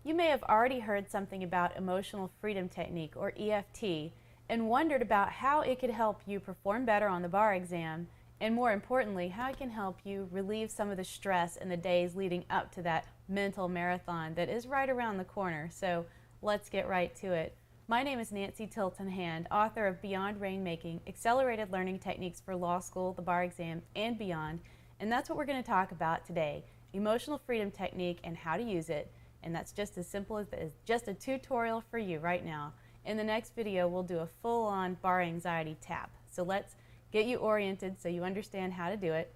You may have already heard something about emotional freedom technique, or EFT, and wondered about how it could help you perform better on the bar exam, and more importantly, how it can help you relieve some of the stress in the days leading up to that mental marathon that is right around the corner. So let's get right to it. My name is Nancy Tilton Hand, author of Beyond Rainmaking, Accelerated Learning Techniques for Law School, the Bar Exam, and Beyond. And that's what we're going to talk about today, emotional freedom technique and how to use it. And that's just as simple as just a tutorial for you right now. In the next video, we'll do a full-on bar anxiety tap. So let's get you oriented so you understand how to do it.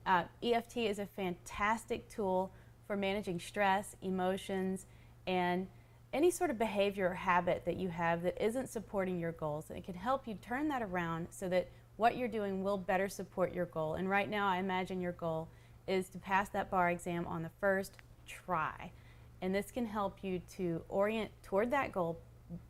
EFT is a fantastic tool for managing stress, emotions, and any sort of behavior or habit that you have that isn't supporting your goals. And it can help you turn that around so that what you're doing will better support your goal. And right now, I imagine your goal is to pass that bar exam on the first try. And this can help you to orient toward that goal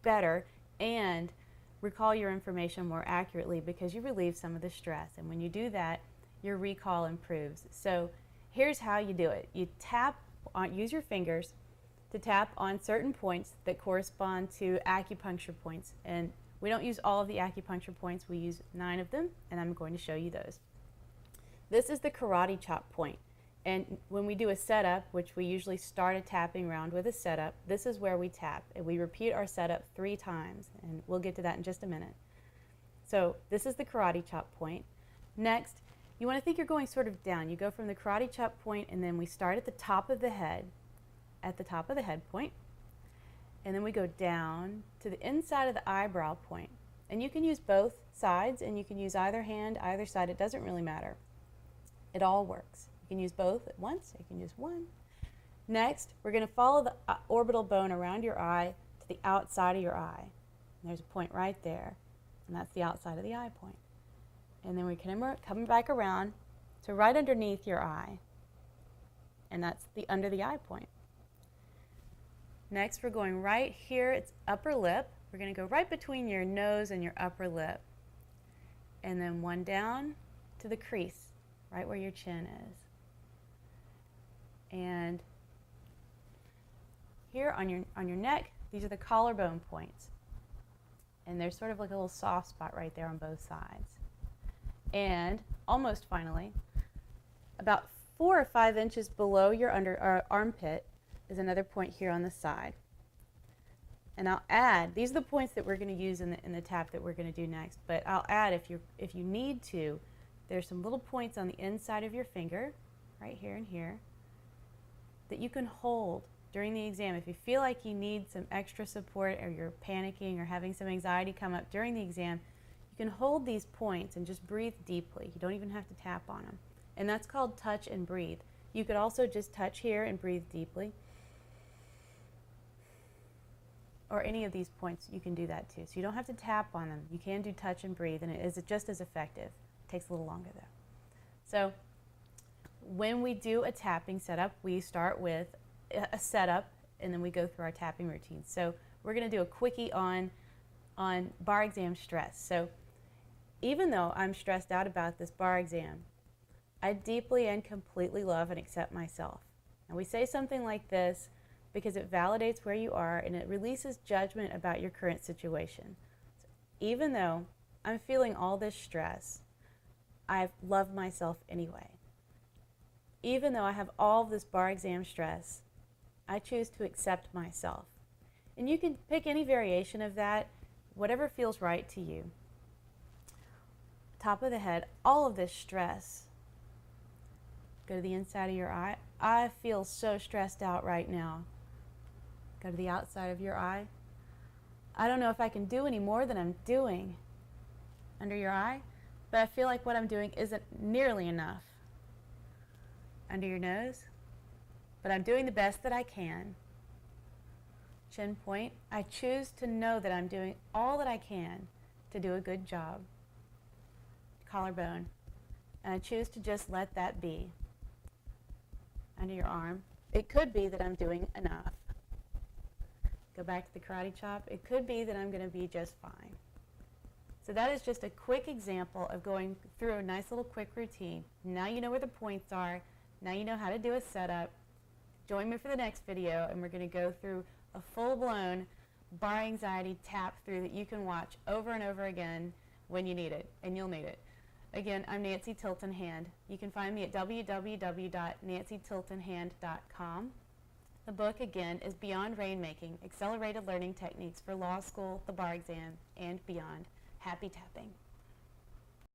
better and recall your information more accurately because you relieve some of the stress. And when you do that, your recall improves. So here's how you do it. You use your fingers to tap on certain points that correspond to acupuncture points. And we don't use all of the acupuncture points, we use 9 of them, and I'm going to show you those. This is the karate chop point. And when we do a setup, which we usually start a tapping round with a setup, this is where we tap. And we repeat our setup 3 times, and we'll get to that in just a minute. So this is the karate chop point. Next, you want to think you're going sort of down. You go from the karate chop point, and then we start at the top of the head, point. And then we go down to the inside of the eyebrow point. And you can use both sides, and you can use either hand, either side. It doesn't really matter. It all works. You can use both at once. You can use one. Next, we're going to follow the orbital bone around your eye to the outside of your eye. And there's a point right there, and that's the outside of the eye point. And then we come back around to right underneath your eye, and that's the under the eye point. Next, we're going right here. It's upper lip. We're going to go right between your nose and your upper lip, and then one down to the crease, right where your chin is. And here on your neck, these are the collarbone points. And there's sort of like a little soft spot right there on both sides. And almost finally, about 4 or 5 inches below your armpit is another point here on the side. And I'll add, these are the points that we're going to use in the tap that we're going to do next, but I'll add if you need to, there's some little points on the inside of your finger, right here and here, that you can hold during the exam. If you feel like you need some extra support or you're panicking or having some anxiety come up during the exam, you can hold these points and just breathe deeply. You don't even have to tap on them. And that's called touch and breathe. You could also just touch here and breathe deeply. Or any of these points, you can do that too. So you don't have to tap on them. You can do touch and breathe, and it is just as effective. It takes a little longer though. So when we do a tapping setup, we start with a setup, and then we go through our tapping routine. So we're going to do a quickie on bar exam stress. So even though I'm stressed out about this bar exam, I deeply and completely love and accept myself. And we say something like this because it validates where you are and it releases judgment about your current situation. So even though I'm feeling all this stress, I love myself anyway. Even though I have all this bar exam stress, I choose to accept myself. And you can pick any variation of that, whatever feels right to you. Top of the head, all of this stress. Go to the inside of your eye. I feel so stressed out right now. Go to the outside of your eye. I don't know if I can do any more than I'm doing under your eye, but I feel like what I'm doing isn't nearly enough. Under your nose, but I'm doing the best that I can. Chin point, I choose to know that I'm doing all that I can to do a good job. Collarbone, and I choose to just let that be. Under your arm, it could be that I'm doing enough. Go back to the karate chop, it could be that I'm going to be just fine. So that is just a quick example of going through a nice little quick routine. Now you know where the points are. Now you know how to do a setup. Join me for the next video, and we're going to go through a full-blown bar anxiety tap through that you can watch over and over again when you need it, and you'll need it. Again, I'm Nancy Tilton Hand. You can find me at www.nancytiltonhand.com. The book, again, is Beyond Rainmaking, Accelerated Learning Techniques for Law School, the Bar Exam, and Beyond. Happy tapping.